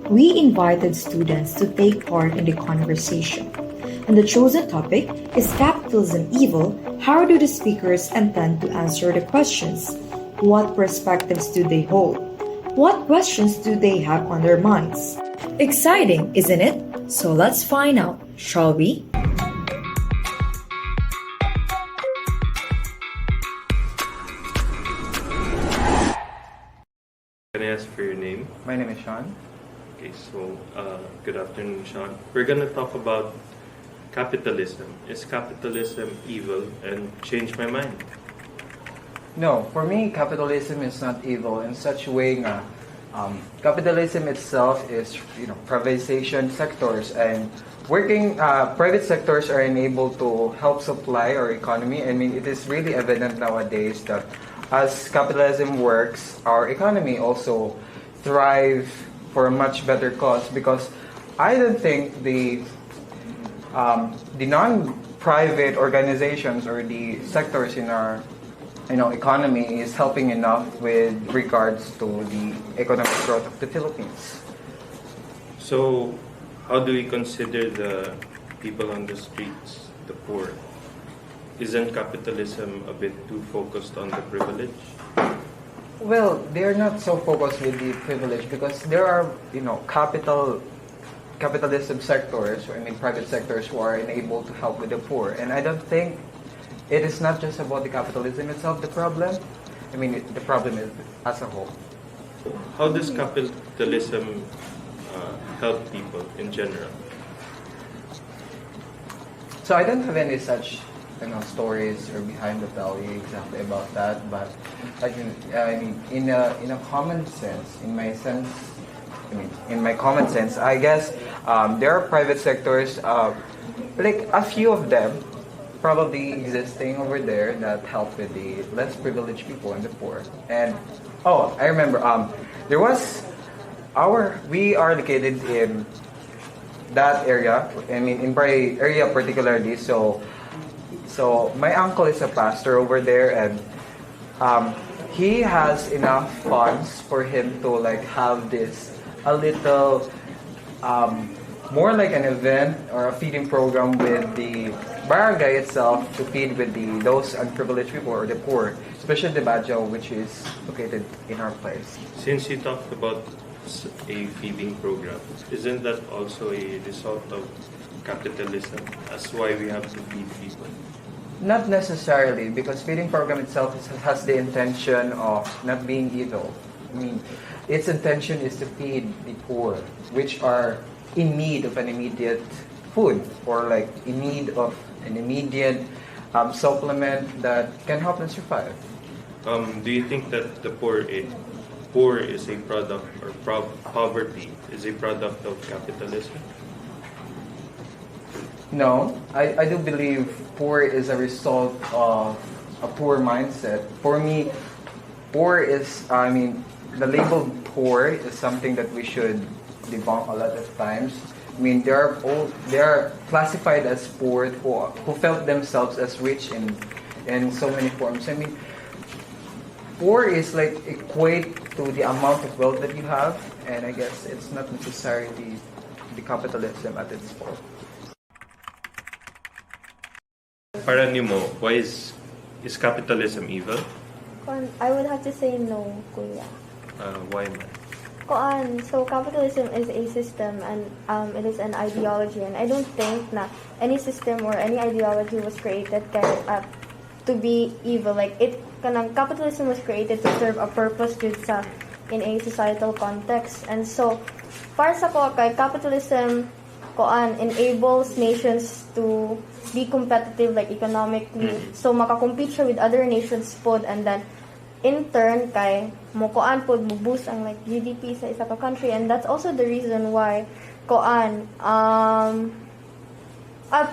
We invited students to take part in the conversation, and the chosen topic is Capitalism Evil. How do the speakers intend to answer the questions? What perspectives do they hold? What questions do they have on their minds? Exciting, isn't it? So let's find out, shall we? Can I ask for your name? My name is Sean. Okay, so good afternoon, Sean. We're going to talk about capitalism. Is capitalism evil? And change my mind. No, for me, capitalism is not evil in such a way nga, capitalism itself is, privatization sectors, and working private sectors are enabled to help supply our economy. I mean, it is really evident nowadays that as capitalism works, our economy also thrive for a much better cause, because I don't think the non-private organizations or the sectors in our economy is helping enough with regards to the economic growth of the Philippines. So, how do we consider the people on the streets, the poor? Isn't capitalism a bit too focused on the privilege? Well, they're not so focused with the privilege, because there are, capitalism sectors, private sectors who are enabled to help with the poor. And I don't think it is not just about the capitalism itself, the problem. The problem is as a whole. How does capitalism help people in general? So I don't have any such stories or behind the value exactly about that, but in a common sense, in my common sense, I guess there are private sectors, like a few of them probably existing over there that help with the less privileged people and the poor. And I remember we are located in that area. In my area particularly. So my uncle is a pastor over there, and he has enough funds for him to have a little more like an event or a feeding program with the barangay itself to feed with those unprivileged people or the poor, especially the 𝙘𝙤𝙤, which is located in our place. Since you talked about a feeding program, isn't that also a result of capitalism? That's why we have to feed people. Not necessarily, because feeding program itself has the intention of not being evil. Its intention is to feed the poor, which are in need of an immediate food, or in need of an immediate supplement that can help them survive. Do you think that the poor is a product, or poverty is a product of capitalism? No, I do believe poor is a result of a poor mindset. For me, poor is, the label poor is something that we should debunk a lot of times. They are classified as poor who felt themselves as rich in so many forms. Poor is equate to the amount of wealth that you have, and I guess it's not necessarily the capitalism at its core. Para nimo, why is capitalism evil? I would have to say no, kuya. Why man? So capitalism is a system, and it is an ideology, and I don't think na any system or any ideology was created to be evil. Capitalism was created to serve a purpose in a societal context. And so, para sa ko, capitalism enables nations to be competitive economically. So makakompete siya with other nations pod, and then in turn mo boost ang GDP sa isa ka country, and that's also the reason why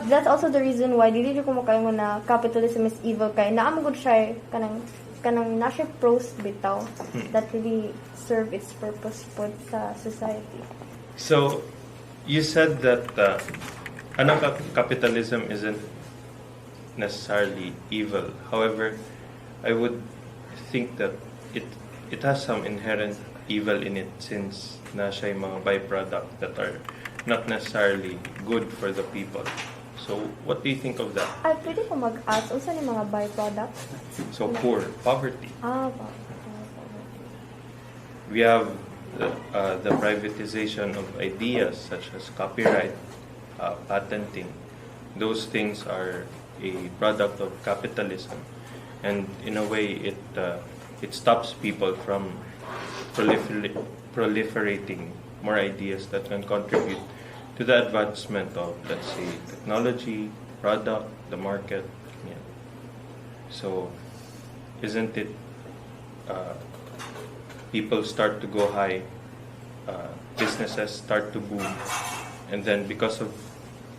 that's also the reason why dili ko makaingon na capitalism is evil, naamgod siya kanang nasa pros bitaw that really serve its purpose pod sa society. So you said that capitalism isn't necessarily evil. However, I would think that it has some inherent evil in it, since na siya yung mga byproduct that are not necessarily good for the people. So, what do you think of that? Ay, pwede ko mag-ask, unsa ni mga byproducts? So, poverty. Poverty. We have the privatization of ideas such as copyright, patenting. Those things are a product of capitalism, and in a way, it stops people from proliferating more ideas that can contribute to the advancement of, let's say, technology, product, the market. Yeah. So, isn't it people start to go high, businesses start to boom, and then because of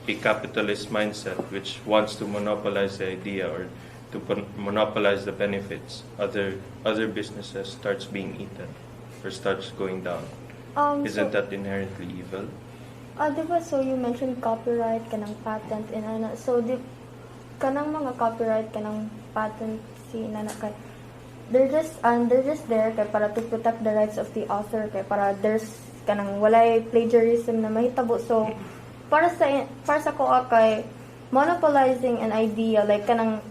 a capitalist mindset which wants to monopolize the idea or to monopolize the benefits, other businesses starts being eaten or starts going down. Isn't that inherently evil? Diba, so you mentioned copyright, kanang patent, and ano. So, kanang mga copyright, kanang patent, kay they're just there kay para to protect the rights of the author, kay para there's kanang walay plagiarism na mahitabo. So, para sa ko kay monopolizing an idea, like kanang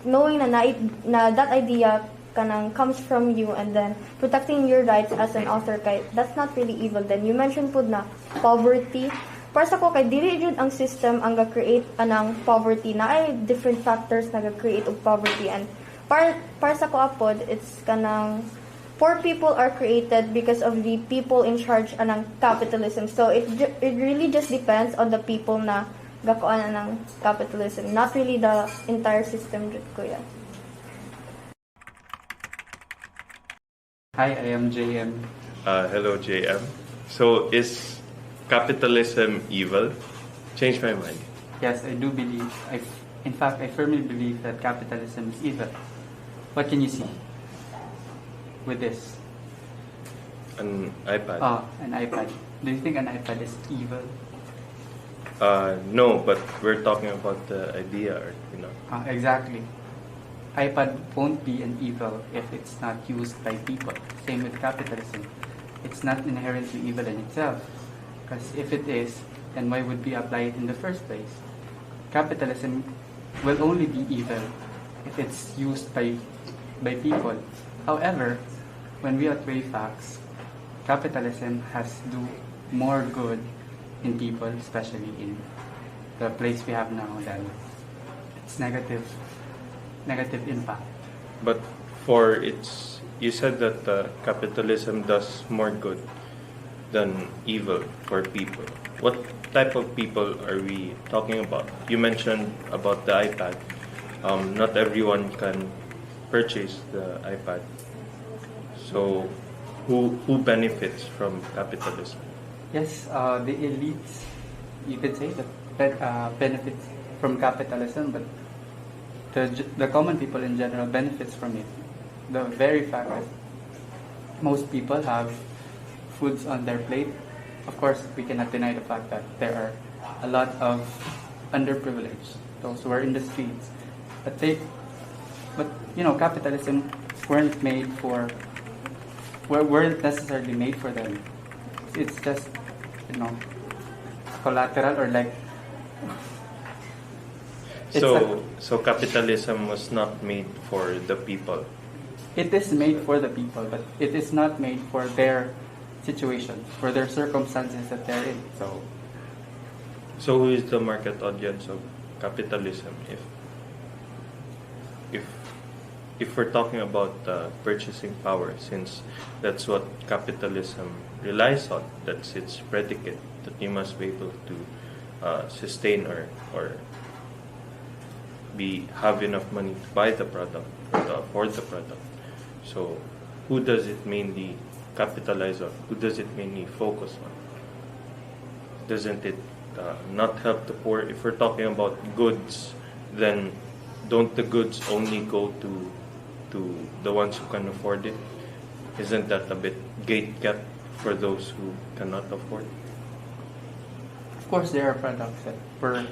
knowing na that idea kanang comes from you, and then protecting your rights as an author, kay that's not really evil. Then you mentioned pud na poverty. Para sa ko kay dili jud ang system ang ga-create anang poverty, na ay different factors na ga-create og poverty. And para sa ko apod, it's kanang poor people are created because of the people in charge anang capitalism. So it really just depends on the people na gakuan anang capitalism, not really the entire system jud kuya. Hi, I am JM. Hello, JM. So, is capitalism evil? Change my mind. Yes, I do believe. In fact, I firmly believe that capitalism is evil. What can you see with this? An iPad? An iPad. Do you think an iPad is evil? No, but we're talking about the idea, Exactly. iPad won't be an evil if it's not used by people. Same with capitalism. It's not inherently evil in itself. Because if it is, then why would we apply it in the first place? Capitalism will only be evil if it's used by people. However, when we outweigh facts, capitalism has do more good in people, especially in the place we have now, than its negative impact. But you said that capitalism does more good than evil for people. What type of people are we talking about? You mentioned about the iPad. Not everyone can purchase the iPad. So, who benefits from capitalism? Yes, the elites, you could say, that benefits from capitalism, but the common people in general benefits from it. The very fact that most people have foods on their plate. Of course, we cannot deny the fact that there are a lot of underprivileged, those who are in the streets. But capitalism weren't necessarily made for them. It's just, collateral, or like. So capitalism was not made for the people. It is made for the people, but it is not made for their situations, for their circumstances that they're in. So who is the market audience of capitalism? If we're talking about purchasing power, since that's what capitalism relies on, that's its predicate, that you must be able to sustain or have enough money to buy the product or to afford the product. So, who does it mainly capitalize on? Who does it mainly focus on? Doesn't it not help the poor? If we're talking about goods, then don't the goods only go to the ones who can afford it? Isn't that a bit gate-kept for those who cannot afford? Of course, there are products that were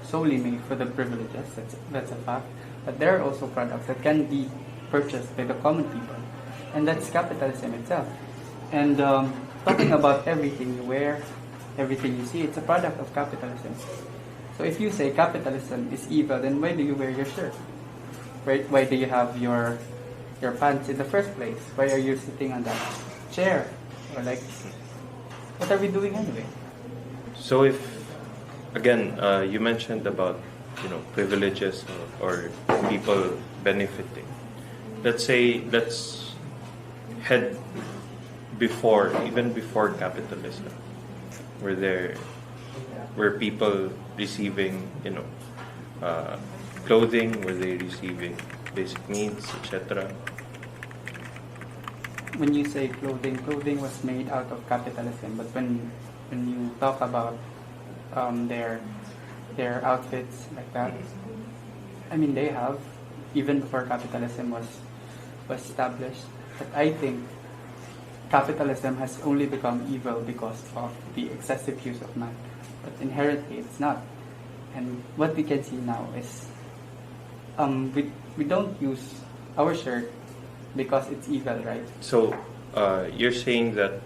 solely made for the privileges, that's a fact, but there are also products that can be purchased by the common people, and that's capitalism itself. And talking about everything you wear, everything you see, it's a product of capitalism. So if you say capitalism is evil, then why do you wear your shirt? Right? Why do you have your pants in the first place? Why are you sitting on that chair? Or like, what are we doing anyway? So if, again, you mentioned about, privileges or people benefiting. Let's head even before capitalism, were people receiving, clothing, were they receiving basic needs, etc.? When you say clothing was made out of capitalism, but when you talk about their outfits like that, I mean, they have, even before capitalism was established. But I think capitalism has only become evil because of the excessive use of man. But inherently, it's not. And what we can see now is we don't use our shirt because it's evil, right? So you're saying that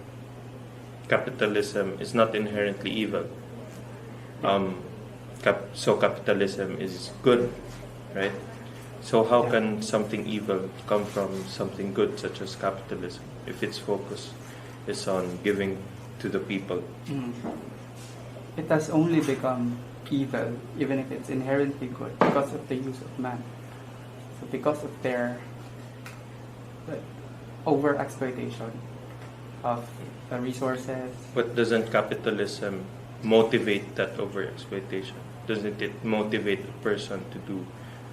capitalism is not inherently evil. So capitalism is good, right? So how can something evil come from something good, such as capitalism, if its focus is on giving to the people? It has only become evil, even if it's inherently good, because of the use of man. So because of their over-exploitation of the resources. But doesn't capitalism motivate that over-exploitation? Doesn't it motivate a person to do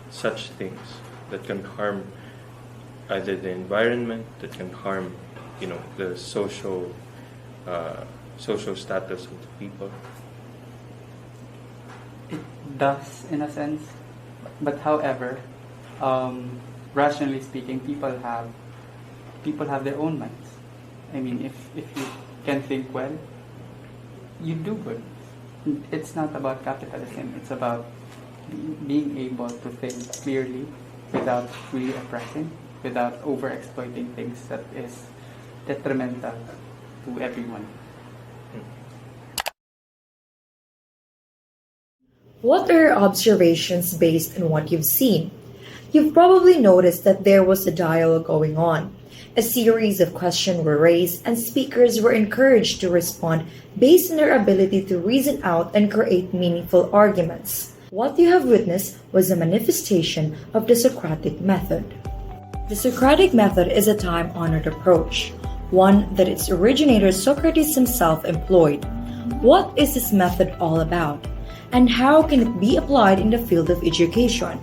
such things that can harm either the environment, that can harm, the social status of the people? It does, in a sense, but however, rationally speaking, people have their own minds. I mean, if you can think well, you do good. It's not about capitalism. It's about being able to think clearly without really oppressing, without over-exploiting things that is detrimental to everyone. What are your observations based on what you've seen? You've probably noticed that there was a dialogue going on. A series of questions were raised and speakers were encouraged to respond based on their ability to reason out and create meaningful arguments. What you have witnessed was a manifestation of the Socratic method. The Socratic method is a time-honored approach, one that its originator Socrates himself employed. What is this method all about, and how can it be applied in the field of education?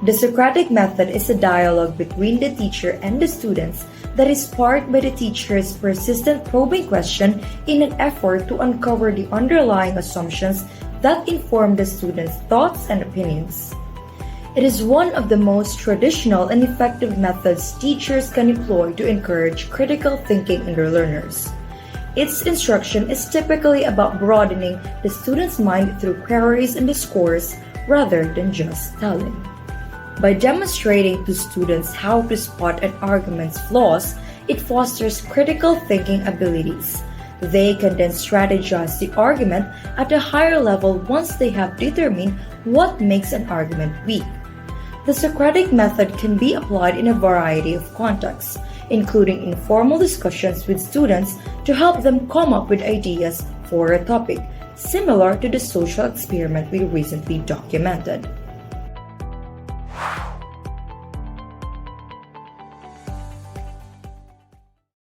The Socratic method is a dialogue between the teacher and the students that is sparked by the teacher's persistent probing question in an effort to uncover the underlying assumptions that inform the students' thoughts and opinions. It is one of the most traditional and effective methods teachers can employ to encourage critical thinking in their learners. Its instruction is typically about broadening the student's mind through queries and discourse rather than just telling. By demonstrating to students how to spot an argument's flaws, it fosters critical thinking abilities. They can then strategize the argument at a higher level once they have determined what makes an argument weak. The Socratic method can be applied in a variety of contexts, including informal discussions with students to help them come up with ideas for a topic, similar to the social experiment we recently documented.